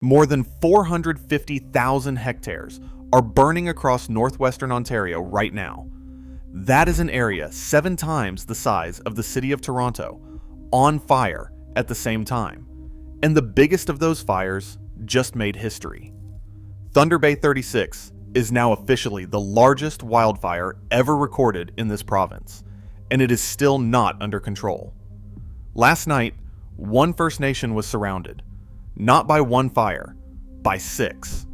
More than 450,000 hectares are burning across northwestern Ontario right now. That is an area 7 times the size of the city of Toronto, on fire at the same time. And the biggest of those fires just made history. Thunder Bay 36 is now officially the largest wildfire ever recorded in this province, and it is still not under control. Last night, one First Nation was surrounded, not by one fire, by 6.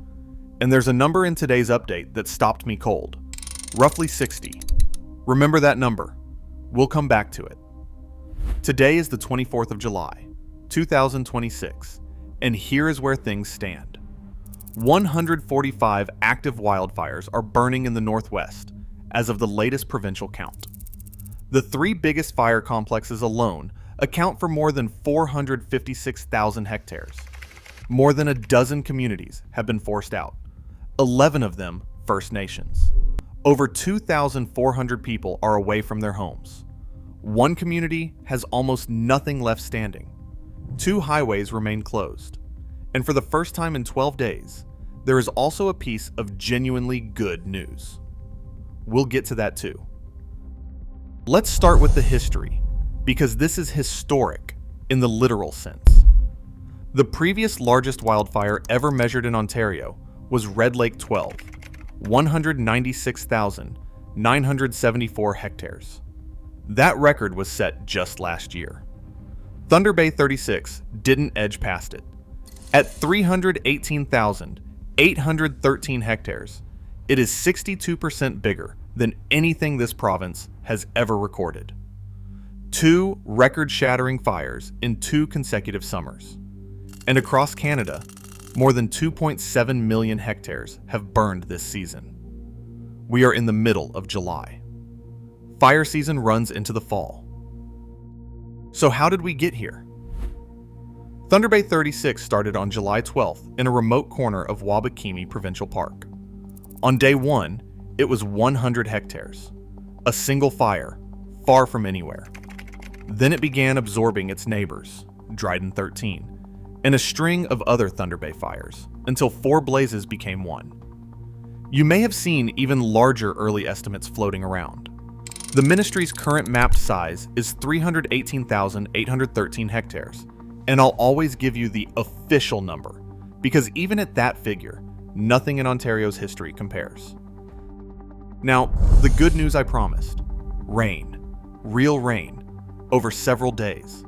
And there's a number in today's update that stopped me cold. Roughly 60. Remember that number. We'll come back to it. Today is the 24th of July, 2026, and here is where things stand. 145 active wildfires are burning in the northwest as of the latest provincial count. The 3 biggest fire complexes alone account for more than 456,000 hectares. More than a dozen communities have been forced out, 11 of them First Nations. Over 2,400 people are away from their homes. One community has almost nothing left standing. 2 highways remain closed. And for the first time in 12 days, there is also a piece of genuinely good news. We'll get to that too. Let's start with the history, because this is historic in the literal sense. The previous largest wildfire ever measured in Ontario was Red Lake 12, 196,974 hectares. That record was set just last year. Thunder Bay 36 didn't edge past it. At 318,813 hectares, it is 62% bigger than anything this province has ever recorded. 2 record-shattering fires in 2 consecutive summers. And across Canada, more than 2.7 million hectares have burned this season. We are in the middle of July. Fire season runs into the fall. So how did we get here? Thunder Bay 36 started on July 12th in a remote corner of Wabakimi Provincial Park. On day 1, it was 100 hectares, a single fire, far from anywhere. Then it began absorbing its neighbors, Dryden 13, and a string of other Thunder Bay fires, until 4 blazes became one. You may have seen even larger early estimates floating around. The ministry's current mapped size is 318,813 hectares, and I'll always give you the official number, because even at that figure, nothing in Ontario's history compares. Now, the good news I promised. Rain. Real rain. Over several days.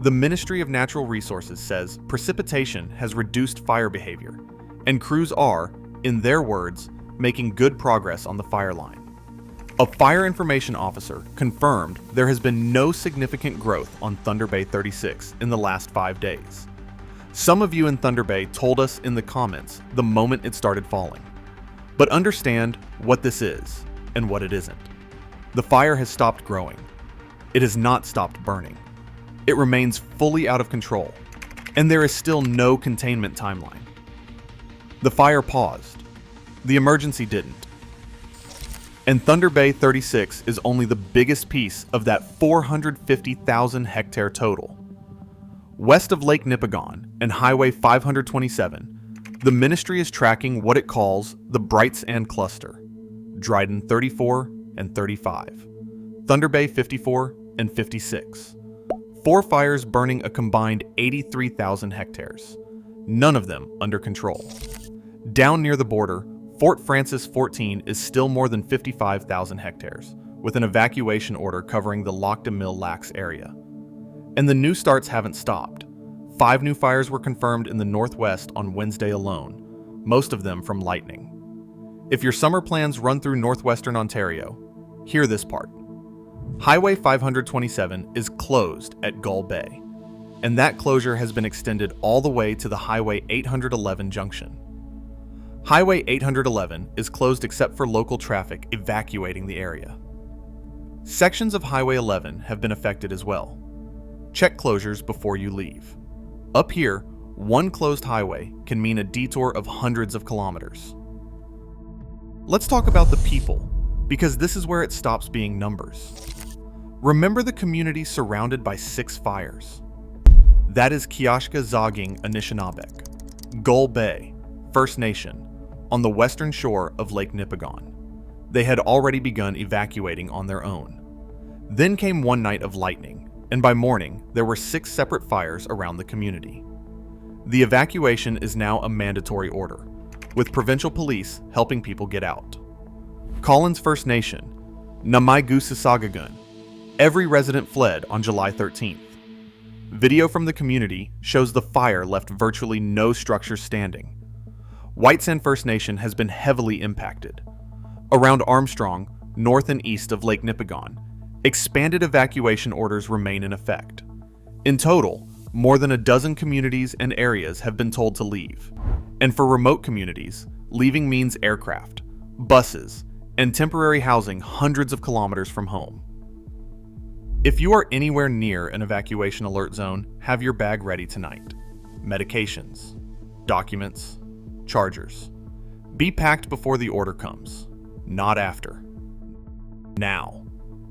The Ministry of Natural Resources says precipitation has reduced fire behavior, and crews are, in their words, making good progress on the fire line. A fire information officer confirmed there has been no significant growth on Thunder Bay 36 in the last 5 days. Some of you in Thunder Bay told us in the comments the moment it started falling. But understand what this is and what it isn't. The fire has stopped growing. It has not stopped burning. It remains fully out of control, and there is still no containment timeline. The fire paused. The emergency didn't. And Thunder Bay 36 is only the biggest piece of that 450,000 hectare total. West of Lake Nipigon and Highway 527, the ministry is tracking what it calls the Brightsand cluster, Dryden 34 and 35, Thunder Bay 54 and 56. 4 fires burning a combined 83,000 hectares, none of them under control. Down near the border, Fort Francis 14 is still more than 55,000 hectares, with an evacuation order covering the Lac des Mille Lacs area. And the new starts haven't stopped. 5 new fires were confirmed in the northwest on Wednesday alone, most of them from lightning. If your summer plans run through northwestern Ontario, hear this part. Highway 527 is closed at Gull Bay, and that closure has been extended all the way to the Highway 811 junction. Highway 811 is closed except for local traffic evacuating the area. Sections of Highway 11 have been affected as well. Check closures before you leave. Up here, one closed highway can mean a detour of hundreds of kilometers. Let's talk about the people, because this is where it stops being numbers. Remember the community surrounded by 6 fires. That is Kiashka Zaging Anishinabek, Gull Bay First Nation, on the western shore of Lake Nipigon. They had already begun evacuating on their own. Then came one night of lightning, and by morning there were 6 separate fires around the community. The evacuation is now a mandatory order, with provincial police helping people get out. Collins First Nation, Namai-Gusisagagun. Every resident fled on July 13th. Video from the community shows the fire left virtually no structures standing. Brightsand First Nation has been heavily impacted. Around Armstrong, north and east of Lake Nipigon, expanded evacuation orders remain in effect. In total, more than a dozen communities and areas have been told to leave. And for remote communities, leaving means aircraft, buses, and temporary housing hundreds of kilometers from home. If you are anywhere near an evacuation alert zone, have your bag ready tonight. Medications, documents, chargers. Be packed before the order comes, not after. Now,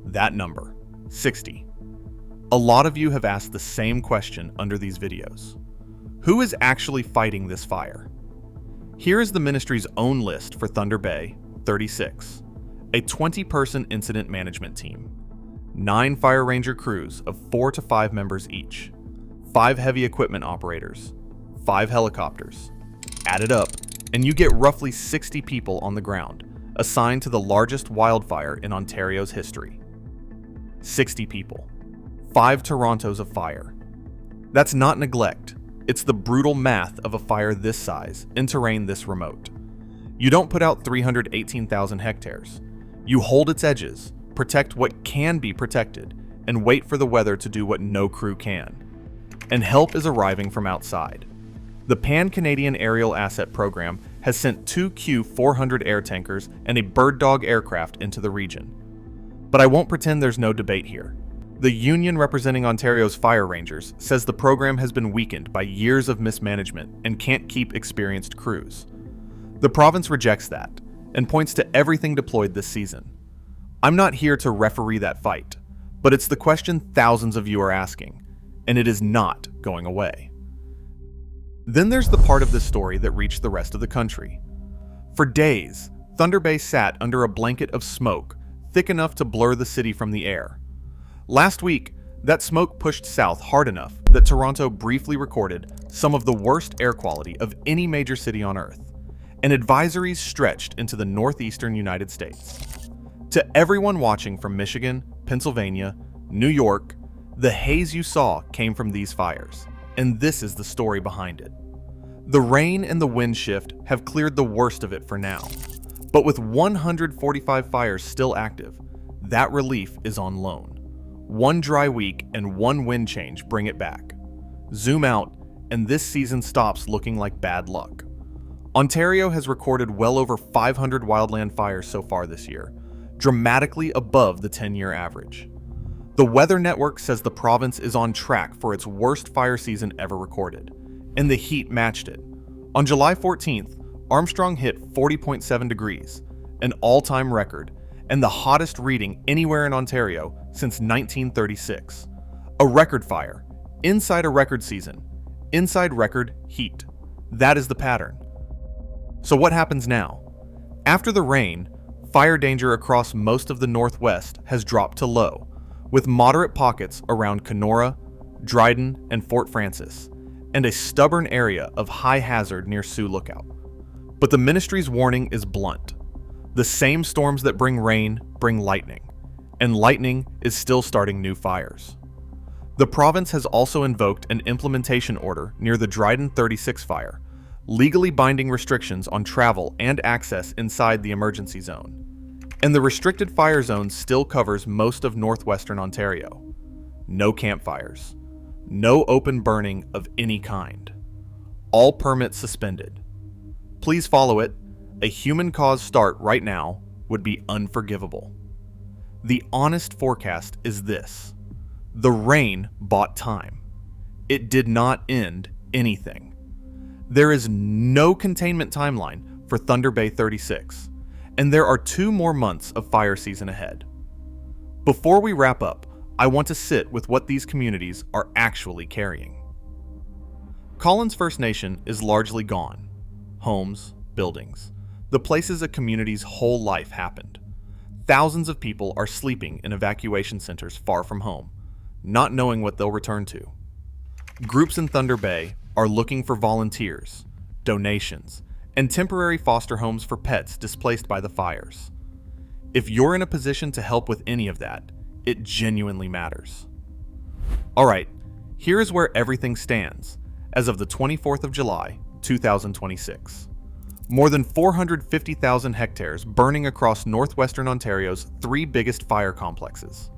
that number, 60. A lot of you have asked the same question under these videos. Who is actually fighting this fire? Here is the ministry's own list for Thunder Bay 36, a 20-person incident management team. 9 fire ranger crews of 4 to 5 members each, 5 heavy equipment operators, 5 helicopters. Add it up, and you get roughly 60 people on the ground, assigned to the largest wildfire in Ontario's history. 60 people, 5 Torontos of fire. That's not neglect, it's the brutal math of a fire this size in terrain this remote. You don't put out 318,000 hectares. You hold its edges, protect what can be protected, and wait for the weather to do what no crew can. And help is arriving from outside. The Pan-Canadian Aerial Asset Program has sent 2 Q400 air tankers and a Bird Dog aircraft into the region. But I won't pretend there's no debate here. The union representing Ontario's fire rangers says the program has been weakened by years of mismanagement and can't keep experienced crews. The province rejects that and points to everything deployed this season. I'm not here to referee that fight, but it's the question thousands of you are asking, and it is not going away. Then there's the part of this story that reached the rest of the country. For days, Thunder Bay sat under a blanket of smoke thick enough to blur the city from the air. Last week, that smoke pushed south hard enough that Toronto briefly recorded some of the worst air quality of any major city on Earth, and advisories stretched into the northeastern United States. To everyone watching from Michigan, Pennsylvania, New York, the haze you saw came from these fires, and this is the story behind it. The rain and the wind shift have cleared the worst of it for now, but with 145 fires still active, that relief is on loan. 1 dry week and 1 wind change bring it back. Zoom out, and this season stops looking like bad luck. Ontario has recorded well over 500 wildland fires so far this year, dramatically above the 10-year average. The Weather Network says the province is on track for its worst fire season ever recorded, and the heat matched it. On July 14th, Armstrong hit 40.7 degrees, an all-time record, and the hottest reading anywhere in Ontario since 1936. A record fire, inside a record season, inside record heat. That is the pattern. So what happens now? After the rain, fire danger across most of the Northwest has dropped to low, with moderate pockets around Kenora, Dryden, and Fort Francis, and a stubborn area of high hazard near Sioux Lookout. But the ministry's warning is blunt. The same storms that bring rain bring lightning, and lightning is still starting new fires. The province has also invoked an implementation order near the Dryden 36 fire, legally binding restrictions on travel and access inside the emergency zone. And the restricted fire zone still covers most of northwestern Ontario. No campfires. No open burning of any kind. All permits suspended. Please follow it. A human-caused start right now would be unforgivable. The honest forecast is this. The rain bought time. It did not end anything. There is no containment timeline for Thunder Bay 36, and there are 2 more months of fire season ahead. Before we wrap up, I want to sit with what these communities are actually carrying. Collins First Nation is largely gone. Homes, buildings, the places a community's whole life happened. Thousands of people are sleeping in evacuation centers far from home, not knowing what they'll return to. Groups in Thunder Bay are looking for volunteers, donations, and temporary foster homes for pets displaced by the fires. If you're in a position to help with any of that, it genuinely matters. Alright, here is where everything stands as of the 24th of July, 2026. More than 450,000 hectares burning across northwestern Ontario's three biggest fire complexes.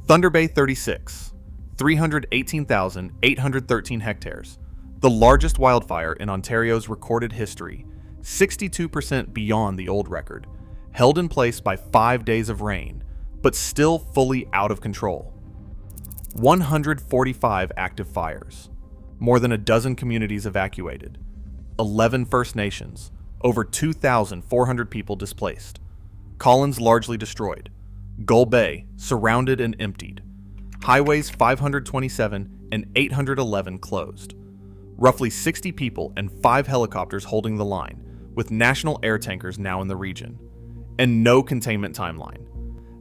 Thunder Bay 36, 318,813 hectares, the largest wildfire in Ontario's recorded history, 62% beyond the old record, held in place by 5 days of rain, but still fully out of control. 145 active fires, more than a dozen communities evacuated, 11 First Nations, over 2,400 people displaced, Collins largely destroyed, Gull Bay surrounded and emptied, highways 527 and 811 closed, roughly 60 people and 5 helicopters holding the line, with national air tankers now in the region, and no containment timeline.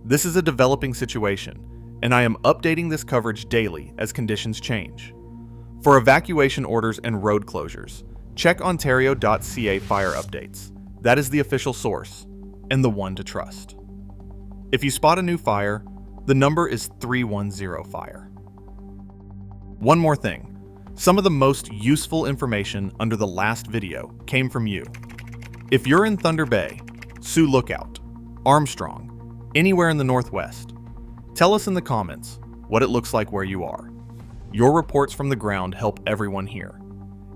This is a developing situation, and I am updating this coverage daily as conditions change. For evacuation orders and road closures, check ontario.ca fire updates. That is the official source, and the one to trust. If you spot a new fire, the number is 310-FIRE. One more thing. Some of the most useful information under the last video came from you. If you're in Thunder Bay, Sioux Lookout, Armstrong, anywhere in the Northwest, tell us in the comments what it looks like where you are. Your reports from the ground help everyone here.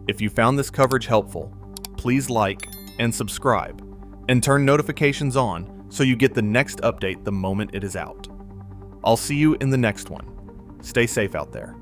If you found this coverage helpful, please like and subscribe, and turn notifications on so you get the next update the moment it is out. I'll see you in the next one. Stay safe out there.